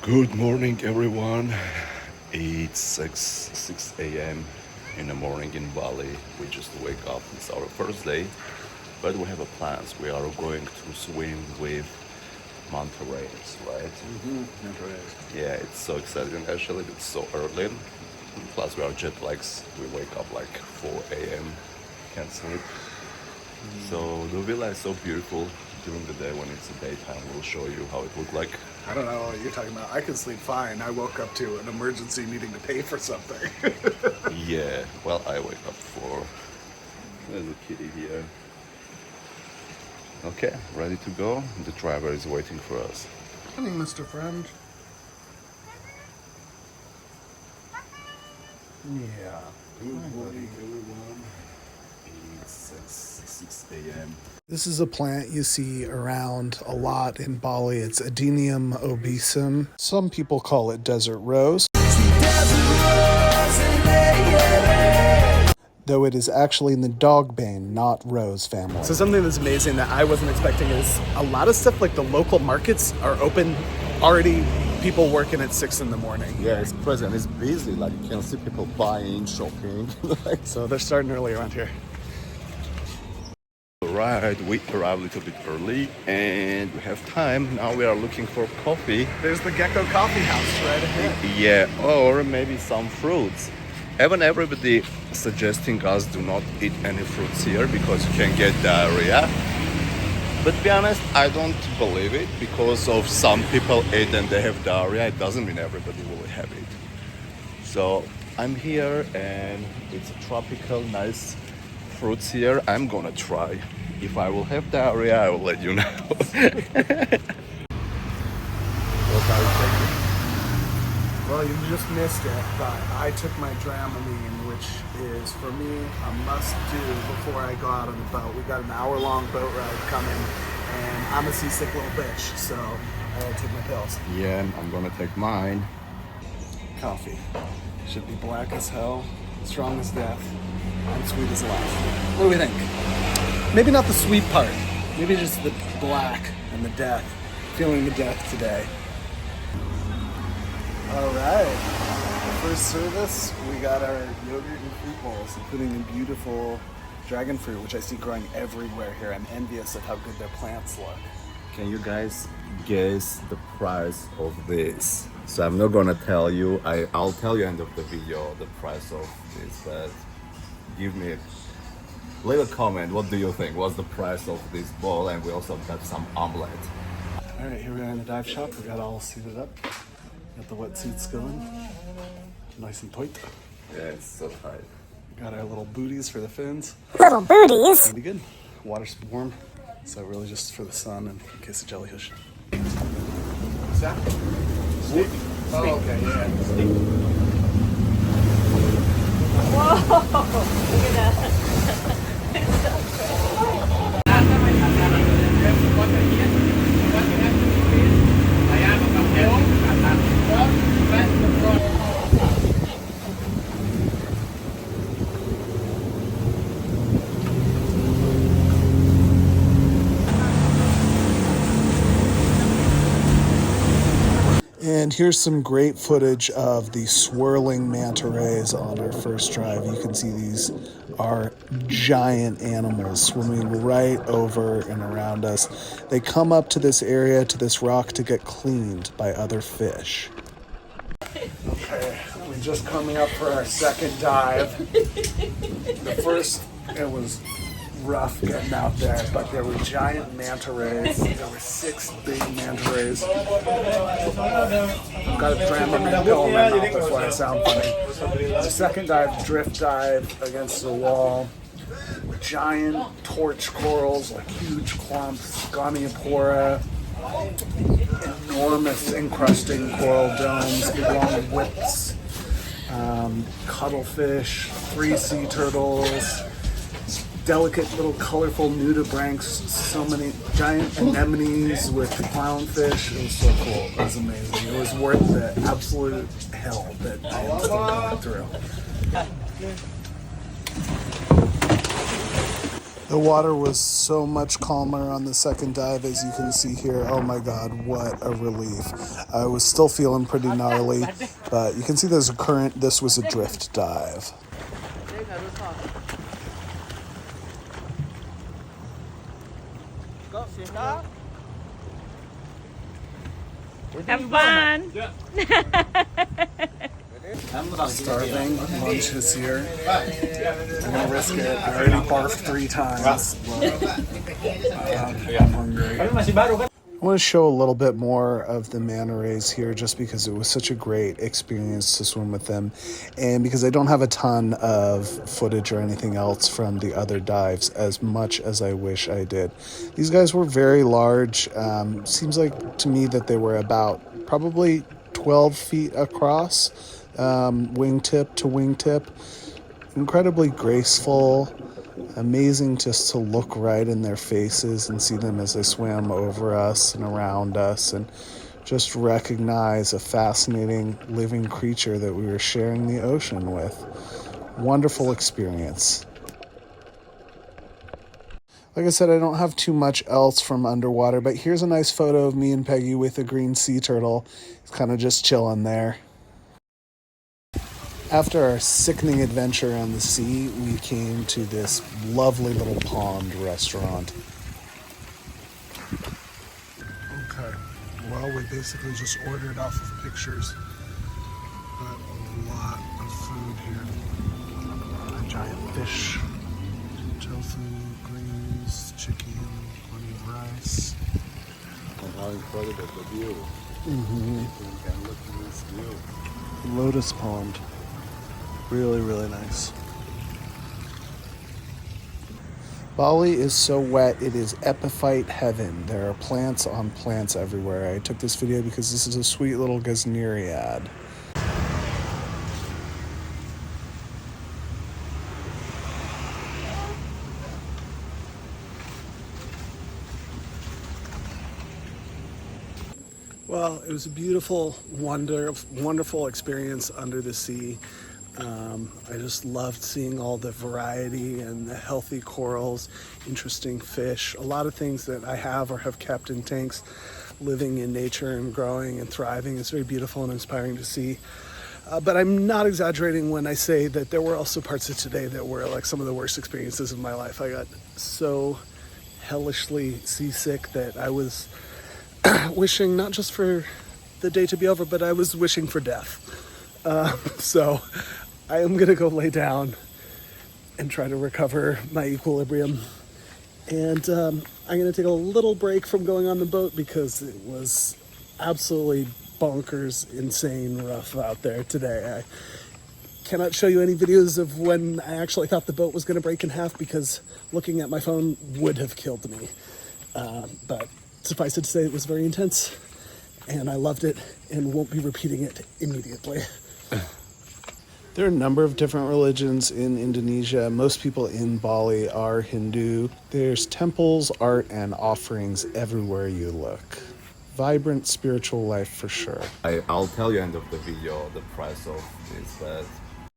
Good morning, everyone. It's 6 a.m. in the morning in Bali. We just wake up. It's our first day, but we have a plans. We are going to swim with manta rays, right? Manta rays. Yeah, it's so exciting. Actually, it's so early. Plus, we are jet lags. We wake up like 4 a.m. Can't sleep. So the villa is so beautiful during the day. When it's the daytime, we'll show you how it look like. I don't know what you're talking about. I can sleep fine. I woke up to an emergency needing to pay for something. Yeah, well, I wake up for. There's a kitty here. Okay, ready to go. The driver is waiting for us. Morning, Mr. Friend. Yeah. Good morning, everyone. It's 6 a.m. This is a plant you see around a lot in Bali. It's Adenium obesum. Some people call it desert rose, though it is actually in the dogbane, not rose family. So something that's amazing that I wasn't expecting is a lot of stuff like the local markets are open already. People working at 6 in the morning. Yeah, it's present. It's busy. Like you can see people buying, shopping. So they're starting early around here. Right, we arrived a little bit early and we have time. Now we are looking for coffee. There's the Gecko Coffee House right ahead. Yeah, or maybe some fruits. Even everybody suggesting us do not eat any fruits here because you can get diarrhea. But to be honest, I don't believe it because of some people eat and they have diarrhea. It doesn't mean everybody will have it. So I'm here and it's a tropical, nice fruits here. I'm gonna try. If I will have diarrhea, I will let you know. What are you taking? Well, you just missed it, but I took my Dramamine, which is, for me, a must-do before I go out on the boat. We got an hour-long boat ride coming, and I'm a seasick little bitch, so I gotta take my pills. Yeah, I'm gonna take mine. Coffee. Should be black as hell, strong as death, and sweet as life. What do we think? Maybe not the sweet part. Maybe just the black and the death. Feeling the death today. All right. First service, we got our yogurt and fruit bowls, including the beautiful dragon fruit, which I see growing everywhere here. I'm envious of how good their plants look. Can you guys guess the price of this? So I'm not gonna tell you. I'll tell you end of the video the price of this, but give me leave a comment. What do you think? What's the price of this bowl? And we also got some omelette. All right, here we are in the dive shop. We got all suited up. Got the wetsuits going. Nice and tight. Yeah, it's so tight. Got our little booties for the fins. Little booties. Pretty good. Water's warm, so really just for the sun and in case of jellyfish. What's that? Steak. Oh, okay, yeah. Steak. Whoa, look at that. It's so And here's some great footage of the swirling manta rays on our first drive. You can see these are giant animals swimming right over and around us. They come up to this area, to this rock, to get cleaned by other fish. Okay, we're just coming up for our second dive. The first, it was rough getting out there, but there were giant manta rays. There were 6 big manta rays. I've got a Dramamine pill in my mouth, that's why I sound funny. The second dive, drift dive against the wall. Giant torch corals, like huge clumps, Goniopora, enormous encrusting coral domes, big long whips, cuttlefish, 3 sea turtles, delicate little colorful nudibranchs, so many giant anemones with clownfish. It was so cool. It was amazing. It was worth the absolute hell that I ended up going through. The water was so much calmer on the second dive, as you can see here. Oh my God, what a relief. I was still feeling pretty gnarly, but you can see there's a current. This was a drift dive. Have fun. Starving. Lunch is here. I'm gonna risk it. I already barfed 3 times. I'm hungry. I want to show a little bit more of the manta rays here just because it was such a great experience to swim with them, and because I don't have a ton of footage or anything else from the other dives as much as I wish I did. These guys were very large. Seems like to me that they were about probably 12 feet across, wingtip to wingtip. Incredibly graceful. Amazing just to look right in their faces and see them as they swam over us and around us, and just recognize a fascinating living creature that we were sharing the ocean with. Wonderful experience. Like I said, I don't have too much else from underwater, but here's a nice photo of me and Peggy with a green sea turtle. It's kind of just chilling there. After our sickening adventure on the sea, we came to this lovely little pond restaurant. Okay, well, we basically just ordered off of pictures, but a lot of food here. A giant fish, tofu, greens, chicken, plenty of rice. And how incredible the view. You can look at this view. Lotus pond. Really, really nice. Bali is so wet, it is epiphyte heaven. There are plants on plants everywhere. I took this video because this is a sweet little gazaniad. Well, it was a beautiful, wonderful experience under the sea. I just loved seeing all the variety and the healthy corals, interesting fish, a lot of things that I have or have kept in tanks, living in nature and growing and thriving. It's very beautiful and inspiring to see. But I'm not exaggerating when I say that there were also parts of today that were like some of the worst experiences of my life. I got so hellishly seasick that I was wishing not just for the day to be over, but I was wishing for death. So I am going to go lay down and try to recover my equilibrium. And I'm going to take a little break from going on the boat because it was absolutely bonkers, insane, rough out there today. I cannot show you any videos of when I actually thought the boat was going to break in half because looking at my phone would have killed me. But suffice it to say, it was very intense, and I loved it and won't be repeating it immediately. There are a number of different religions in Indonesia. Most people in Bali are Hindu. There's temples, art, and offerings everywhere you look. Vibrant spiritual life for sure. I'll tell you end of the video the price of this, but